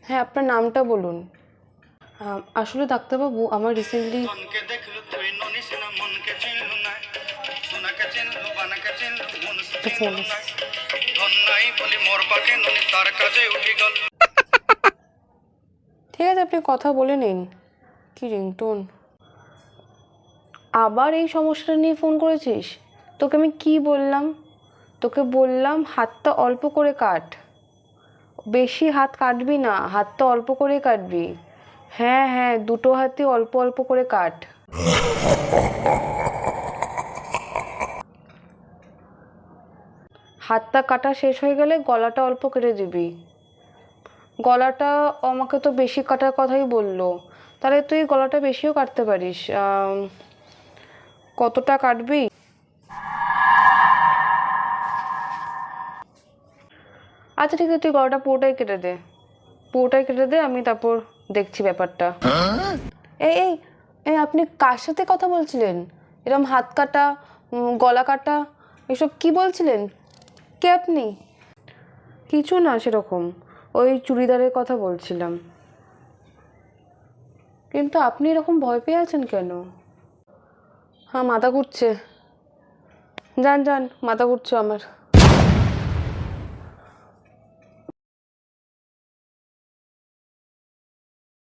হ্যাঁ, আপনার নামটা বলুন। আসলে ডাক্তারবাবু, আমার রিসেন্টলি একটা ফোন এসেছে। ঠিক আছে, আপনি কথা বলে নিন। কি রিংটোন? আবার এই সমস্যাটা নিয়ে ফোন করেছিস? তোকে আমি কি বললাম? তোকে বললাম হাতটা অল্প করে কাট, বেশি হাত কাটবি না, হাতটা অল্প করে কাটবি। হ্যাঁ হ্যাঁ, দুটো হাতই অল্প অল্প করে কাট। হাতটা কাটা শেষ হয়ে গেলে গলাটা অল্প কেটে দিবি। গলাটা আমাকে তো বেশি কাটার কথাই বললো, তাহলে তুই গলাটা বেশিও কাটতে পারিস। কতটা কাটবি? আচ্ছা ঠিক আছে, তুই গলাটা পুরোটাই কেটে দে, পুরোটাই কেটে দে, আমি তারপর দেখছি ব্যাপারটা। এই এই এই, আপনি কার সাথে কথা বলছিলেন? এরকম হাত কাটা, গলা কাটা, এসব কি বলছিলেন? কে আপনি? কিছু না সেরকম, ওই চুড়িদারের কথা বলছিলাম। কিন্তু আপনি এরকম ভয় পেয়ে আছেন কেন? হ্যাঁ, মাথা ঘুরছে। যান যান, মাথা ঘুরছে আমার।